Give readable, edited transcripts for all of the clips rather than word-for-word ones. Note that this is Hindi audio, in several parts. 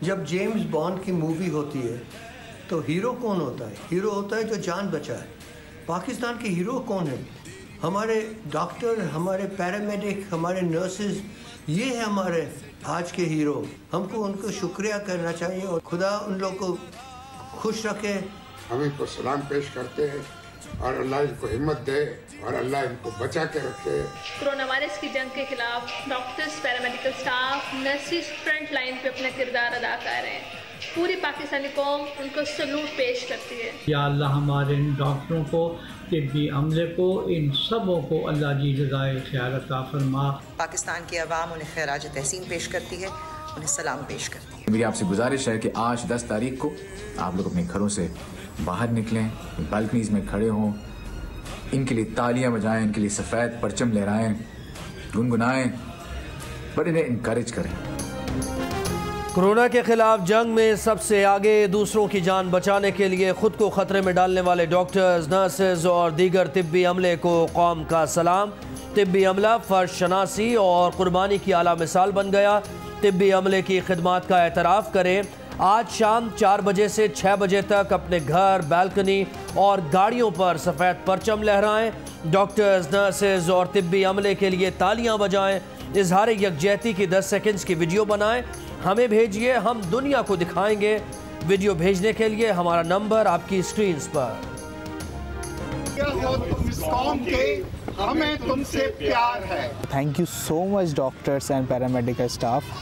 जब जेम्स बॉन्ड की मूवी होती है तो हीरो कौन होता है? हीरो होता है जो जान बचाए। पाकिस्तान के हीरो कौन है? हमारे डॉक्टर, हमारे पैरामेडिक, हमारे नर्सेज, ये है हमारे आज के हीरो। हमको उनको शुक्रिया करना चाहिए और खुदा उन लोग को खुश रखे। हम इनको सलाम पेश करते हैं और अल्लाह इनको हिम्मत दे और अल्लाह इनको बचा के रखे। कोरोना वायरस की जंग के खिलाफ doctors, paramedical staff, nurses front line पे अपना किरदार अदा कर रहे हैं। पूरी पाकिस्तानी कौम उनको सलूट पेश करती है। या अल्लाह हमारे इन डॉक्टरों को, तिब्बी अमले को, इन सबों को अल्लाह की जज़ाए खैर अता फरमा। पाकिस्तान की आवाम उन्हें खैराज तहसीन पेश करती है, उन्हें सलाम पेश करती है। मेरी आपसे गुजारिश है कि आज 10 तारीख को आप लोग अपने घरों से बाहर निकलें, बालकनीज में खड़े हों, इनके लिए तालियां बजाएं, इनके लिए सफ़ेद परचम लहराएं, गुनगुनाएं, पर इन्हें इनकरेज करें। कोरोना के खिलाफ जंग में सबसे आगे दूसरों की जान बचाने के लिए खुद को खतरे में डालने वाले डॉक्टर्स, नर्सेज और दीगर तिब्बी अमले को कौम का सलाम। तिब्बी अमला फर्ज शनासी और कुर्बानी की आला मिसाल बन गया। तिब्बी अमले की खिदमात का एतराफ़ करें। आज शाम 4 बजे से 6 बजे तक अपने घर, बालकनी और गाड़ियों पर सफ़ेद परचम लहराएं। डॉक्टर्स, नर्सेज और तिब्बी अमले के लिए तालियां बजाएं। इजहार यकजहती की 10 सेकंड्स की वीडियो बनाएं, हमें भेजिए, हम दुनिया को दिखाएंगे। वीडियो भेजने के लिए हमारा नंबर आपकी स्क्रीन पर। हमें तुमसे प्यार है। Thank you so much doctors and paramedical staff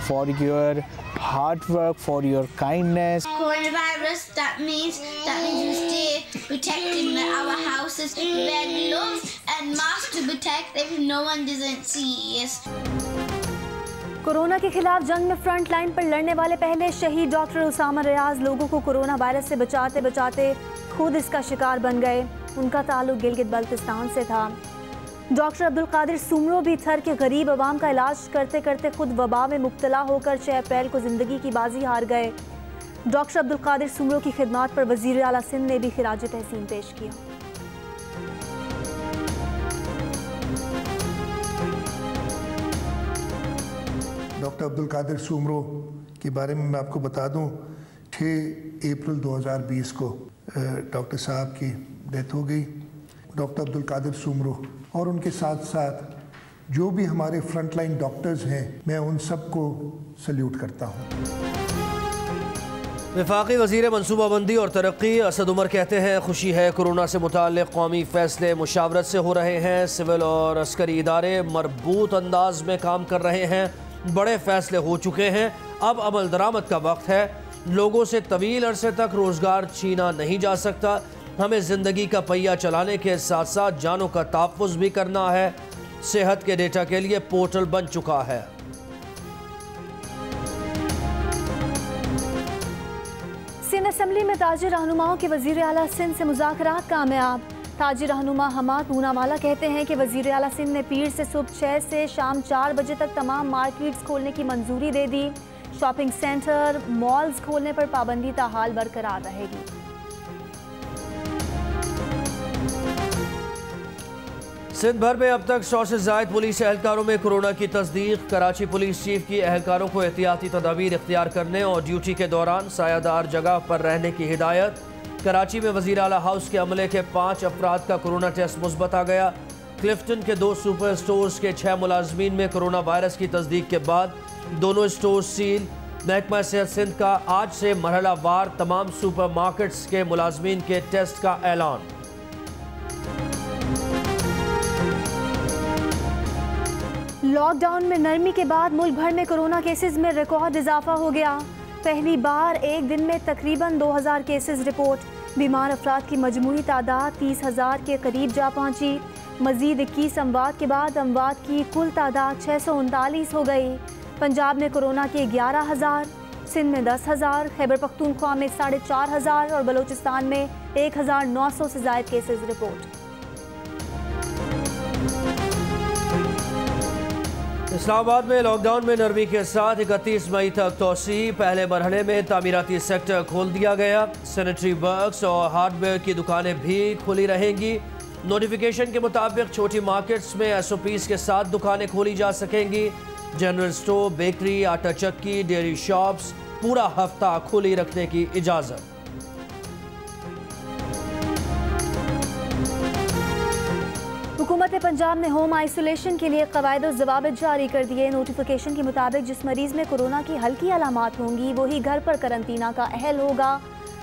for your hard work, for your kindness. Coronavirus, that means you stay protected in our houses. Wear gloves and masks to protect if no one doesn't see us. Corona के खिलाफ जंग में फ्रंट लाइन पर लड़ने वाले पहले शहीद डॉक्टर उसामा रियाज लोगों को कोरोना वायरस से बचाते बचाते खुद इसका शिकार बन गए। उनका ताल्लुक गिलगित बल्तिस्तान से था। डॉक्टर अब्दुल कादिर सुमरो भी थर के गरीब आवाम का इलाज करते करते खुद वबा में मुब्तला होकर 6 अप्रैल को ज़िंदगी की बाजी हार गए। डॉक्टर अब्दुल कादिर सुमरो की खिदमात पर वज़ीर आला सिंध ने भी खिराज तहसीन पेश किया। डॉक्टर अब्दुल कादिर सुमरो के बारे में मैं आपको बता दूं, 6 अप्रैल 2020 को डॉक्टर साहब की डेथ हो गई। डॉक्टर अब्दुल कादिर सुमरो और उनके साथ साथ जो भी हमारे फ्रंटलाइन डॉक्टर्स हैं, मैं उन सबको सल्यूट करता हूँ। वफाकी वज़ीर मनसूबाबंदी और तरक्की असद उमर कहते हैं, खुशी है कोरोना से मुताल्लिक़ कौमी फ़ैसले मुशावरत से हो रहे हैं। सिविल और अस्करी इदारे मरबूत अंदाज में काम कर रहे हैं। बड़े फ़ैसले हो चुके हैं, अब अमल दरामद का वक्त है। लोगों से तवील अरसे तक रोज़गार छीना नहीं जा सकता। हमें ज़िंदगी का पहिया चलाने के साथ साथ जानों का तहफ़्फ़ुज़ भी करना है। सेहत के डेटा के लिए पोर्टल बन चुका है। सिंध असम्बली में ताजिर रहनुमाओं के वज़ीर आला सिंध से मुज़ाकरात कामयाब। ताजिर रहनुमा हमाद पूनावाला कहते हैं कि वज़ीर आला सिंध ने पीर से सुबह 6 से शाम 4 बजे तक तमाम मार्केट्स खोलने की मंजूरी दे दी। शॉपिंग सेंटर, मॉल्स खोलने पर पाबंदी ताहाल बरकरार रहेगी। सिंध भर में अब तक 100 से ज़ायद पुलिस एहलकारों में कोरोना की तस्दीक। कराची पुलिस चीफ की एहलकारों को एहतियाती तदाबीर इख्तियार करने और ड्यूटी के दौरान सायादार जगह पर रहने की हिदायत। कराची में वज़ीर आला हाउस के अमले के 5 अफराद का कोरोना टेस्ट मुस्बत आ गया। क्लिफ्टन के 2 सुपर स्टोर्स के 6 मुलाजमीन में कोरोना वायरस की तस्दीक के बाद दोनों स्टोर सील। महकमा सेहत सिंध का आज से मरहला वार तमाम सुपर मार्केट्स के मुलाजमीन के टेस्ट का ऐलान। लॉकडाउन में नरमी के बाद मुल्क भर में कोरोना केसेस में रिकॉर्ड इजाफा हो गया। पहली बार एक दिन में तकरीबन 2000 केसेस रिपोर्ट। बीमार अफराद की मजमूई तादाद 30,000 के करीब जा पहुंची। मजीद 21 अमवात के बाद अमवात की कुल तादाद 639 हो गई। पंजाब में कोरोना के 11,000, सिंध में 10,000, खैबर पख्तूनख्वा में 4,500 और बलूचिस्तान में 1,900 से ज़ायद केसेस रिपोर्ट। इस्लामाबाद में लॉकडाउन में नरमी के साथ 31 मई तक तोसी। पहले मरहले में तामीराती सेक्टर खोल दिया गया। सैनिटरी वर्क्स और हार्डवेयर की दुकानें भी खुली रहेंगी। नोटिफिकेशन के मुताबिक छोटी मार्केट्स में SOPs के साथ दुकानें खोली जा सकेंगी। जनरल स्टोर, बेकरी, आटा चक्की, डेयरी शॉप्स, पूरा हफ्ता खुली रखने की इजाज़त। हुकूमत पंजाब ने होम आइसोलेशन के लिए क़वायद और ज़वाबित जारी कर दिए। नोटिफिकेशन के मुताबिक जिस मरीज़ में कोरोना की हल्की अलामात होंगी वही घर पर करंतना का अहल होगा।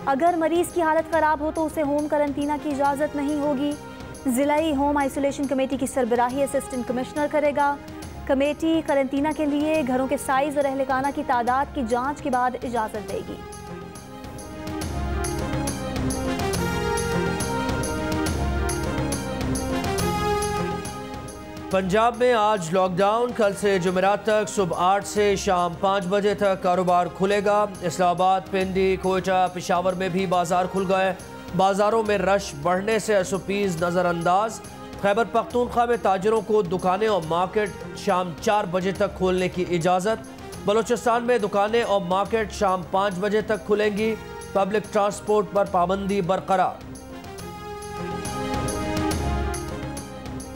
अगर मरीज़ की हालत ख़राब हो तो उसे होम करंतना की इजाज़त नहीं होगी। ज़िलाई होम आइसोलेशन कमेटी की सरबराही असिस्टेंट कमिश्नर करेगा। कमेटी करंतना के लिए घरों के साइज़ और अहलखाना की तादाद की जाँच के बाद इजाज़त देगी। पंजाब में आज लॉकडाउन, कल से जुमेरात तक सुबह 8 से शाम 5 बजे तक कारोबार खुलेगा। इस्लामाबाद, पिंडी, कोयटा, पेशावर में भी बाजार खुल गए। बाजारों में रश बढ़ने से एसओपीज़ नज़रअंदाज। खैबर पख्तूनख्वा में ताजरों को दुकानें और मार्केट शाम 4 बजे तक खोलने की इजाज़त। बलूचिस्तान में दुकानें और मार्केट शाम 5 बजे तक खुलेंगी। पब्लिक ट्रांसपोर्ट पर पाबंदी बरकरार।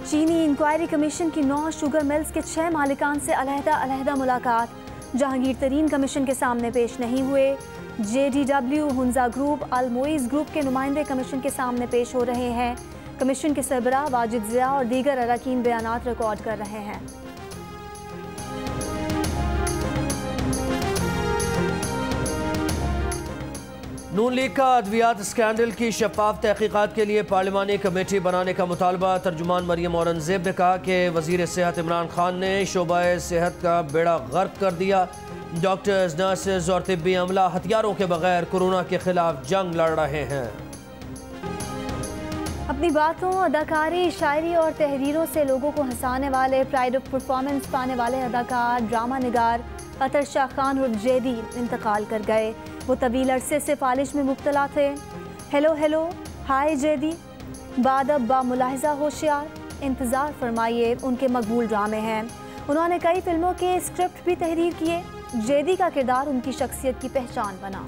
चीनी इंक्वायरी कमीशन की 9 शुगर मिल्स के 6 मालिकान से अलहदा मुलाकात। जहांगीर तरीन कमीशन के सामने पेश नहीं हुए। JDW, हुंजा ग्रुप, अलमोइज ग्रुप के नुमाइंदे कमीशन के सामने पेश हो रहे हैं। कमीशन के सरबराह वाजिद ज़िया और दीगर अरकान बयानात रिकॉर्ड कर रहे हैं। नून लीग का अद्वियात स्कैंडल की शफाफ तहकीकात के लिए पार्लिमानी कमेटी बनाने का मुतालबा। तर्जुमान मरियम औरंगजेब ने कहा कि वज़ीर सेहत इमरान खान ने शोबाए सेहत का बेड़ा गर्क कर दिया। डॉक्टर्स, नर्सेज और तिब्बी अमला हथियारों के बगैर कोरोना के खिलाफ जंग लड़ रहे हैं। अपनी बातों, अदाकारी, शायरी और तहरीरों से लोगों को हंसाने वाले, प्राइड ऑफ परफॉर्मेंस पाने वाले अदाकार, ड्रामा निगार अतर शाह खान उर्फ जेदी इंतकाल कर गए। वो तवील अरसे से फालिश में मुब्तला थे। हेलो हाय जेदी, बादब बा मुलाहिजा होशियार, इंतज़ार फरमाइए, उनके मकबूल ड्रामे हैं। उन्होंने कई फिल्मों के स्क्रिप्ट भी तहरीर किए। जेदी का किरदार उनकी शख्सियत की पहचान बना।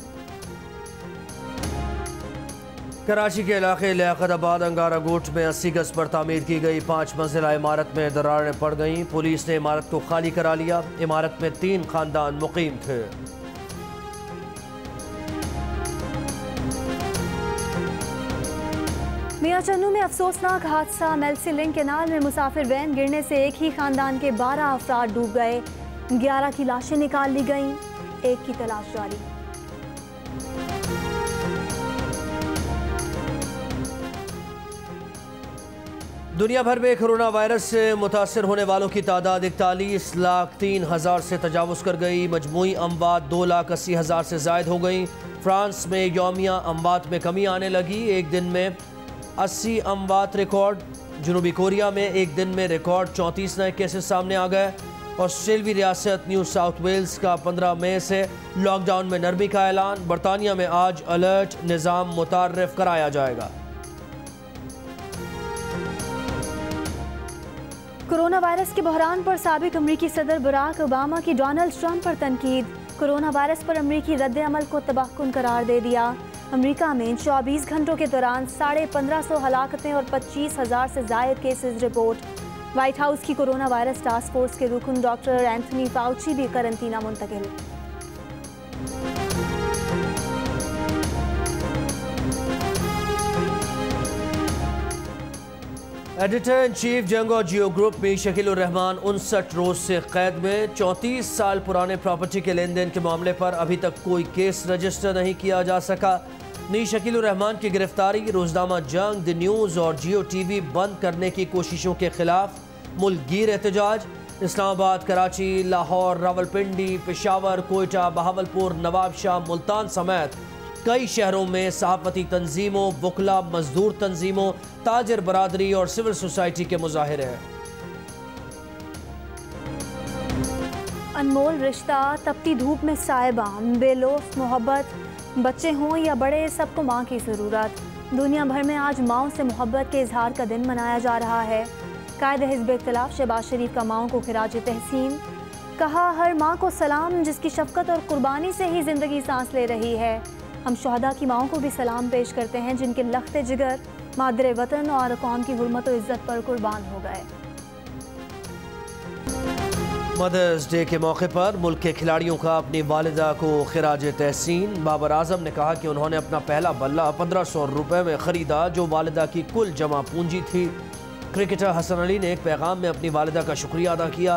कराची के इलाके लियाकताबाद अंगारा गोट में 80 गज पर तामीर की गई 5 मंजिला इमारत में दरारें पड़ गईं। पुलिस ने इमारत को खाली करा लिया। इमारत में 3 खानदान मुकीम थे। मियां चन्नू में अफसोसनाक हादसा। मेल्सी लिंक केनाल में मुसाफिर वैन गिरने से एक ही खानदान के 12 अफराद डूब गए। 11 की लाशें निकाल ली गईं, एक की तलाश जारी। दुनिया भर में कोरोना वायरस से मुतासर होने वालों की तादाद 41,03,000 से तजावुज़ कर गई। मजमूई अमवात 2,80,000 से ज़ायद हो गई। फ्रांस में यौमिया अमवात में कमी आने लगी। एक दिन में 80 अमवात रिकॉर्ड। जनूबी कोरिया में एक दिन में रिकॉर्ड 34 नए केसेस सामने आ गए। ऑस्ट्रेलियाई रियासत न्यू साउथ वेल्स का 15 मई से लॉकडाउन में नरमी का ऐलान। बरतानिया में आज अलर्ट निज़ाम मुतारफ़ कराया जाएगा। कोरोना वायरस के बहरान पर साबिक अमरीकी सदर बराक ओबामा की डोनाल्ड ट्रंप पर तनकीद। कोरोना वायरस पर अमरीकी रद्द-ए-अमल को तबाहकुन करार दे दिया। अमरीका में 24 घंटों के दौरान 1550 हलाकतें और 25,000 से ज़ायद केसेस रिपोर्ट। व्हाइट हाउस की कोरोना वायरस टास्क फोर्स के रुकन डॉक्टर एंथनी फाउची भी करंतना मुंतकिल। एडिटर इन चीफ जंग और जियो ग्रुप में शकील रहमान 59 रोज से कैद में। 34 साल पुराने प्रॉपर्टी के लेन देन के मामले पर अभी तक कोई केस रजिस्टर नहीं किया जा सका। नी शकील रहमान की गिरफ्तारी रोजनामा जंग, द न्यूज़ और जियो टीवी बंद करने की कोशिशों के खिलाफ मुल्कगीर एहतजाज। इस्लामाबाद, कराची, लाहौर, रावलपिंडी, पेशावर, कोयटा, बहावलपुर, नवाबशाह, मुल्तान समेत कई शहरों में सहाफती तंजीमों, वकला, मजदूर तंजीमों, ताजर बरादरी और सिविल सोसाइटी के मुजाहिरे हैं। अनमोल रिश्ता, तपती धूप में साहिबान, बेलौस मोहब्बत, बच्चे हों या बड़े, सबको माँ की ज़रूरत। दुनिया भर में आज माओ से मोहब्बत के इजहार का दिन मनाया जा रहा है। कायद हिज़्ब इख्तिलाफ शहबाज शरीफ का माओ को खिराज तहसीन। कहा, हर माँ को सलाम जिसकी शफ़क़त और कुर्बानी से ही ज़िंदगी सांस ले रही है। हम शहदा की माओं को भी सलाम पेश करते हैं जिनके लख्ते जिगर मादरे वतन और कौम की हुर्मत और इज़्ज़त पर कुर्बान हो गए। मदर्स डे के मौके पर मुल्क के खिलाड़ियों का अपनी वालिदा को खिराज तहसीन। बाबर आजम ने कहा कि उन्होंने अपना पहला बल्ला 1500 रुपये में ख़रीदा, जो वालिदा की कुल जमा पूंजी थी। क्रिकेटर हसन अली ने एक पैगाम में अपनी वालिदा का शुक्रिया अदा किया।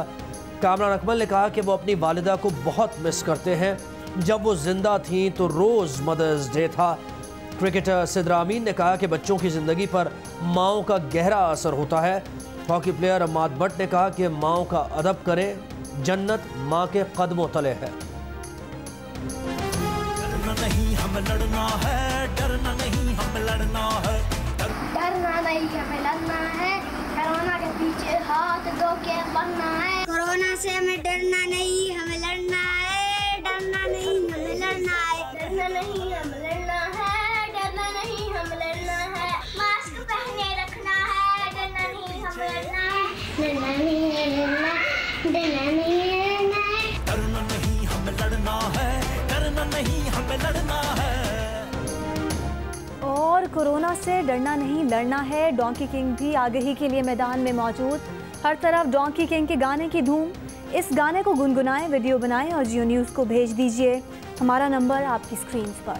कामरान अकमल ने कहा कि वो अपनी वालिदा को बहुत मिस करते हैं। जब वो जिंदा थीं तो रोज़ मदर्स डे था। क्रिकेटर सिद्रा अमीन ने कहा कि बच्चों की ज़िंदगी पर माओं का गहरा असर होता है। हॉकी प्लेयर अम्माद भट्ट ने कहा कि माओं का अदब करें, जन्नत माँ के कदमों तले है। डरना नहीं हम लड़ना है, डरना नहीं हम लड़ना है, डरना नहीं हमें लड़ना है, कोरोना के पीछे हाथ धो के बनना है। कोरोना से हमें डरना नहीं हमें लड़ना है, डरना नहीं हमें लड़ना है, डरना नहीं हमें लड़ना है, डरना नहीं हमें लड़ना है। मास्क पहने रखना है, डरना नहीं हमें लड़ना है, डरना नहीं है लड़ना, डरना नहीं है लड़ना है, डरना नहीं हमें लड़ना है, डरना नहीं हमें लड़ना है। और कोरोना से डरना नहीं लड़ना है। डोंकी किंग भी आगही के लिए मैदान में मौजूद। हर तरफ डोंकी किंग के गाने की धूम। इस गाने को गुनगुनाएं, वीडियो बनाएं और जियो न्यूज़ को भेज दीजिए। हमारा नंबर आपकी स्क्रीन पर।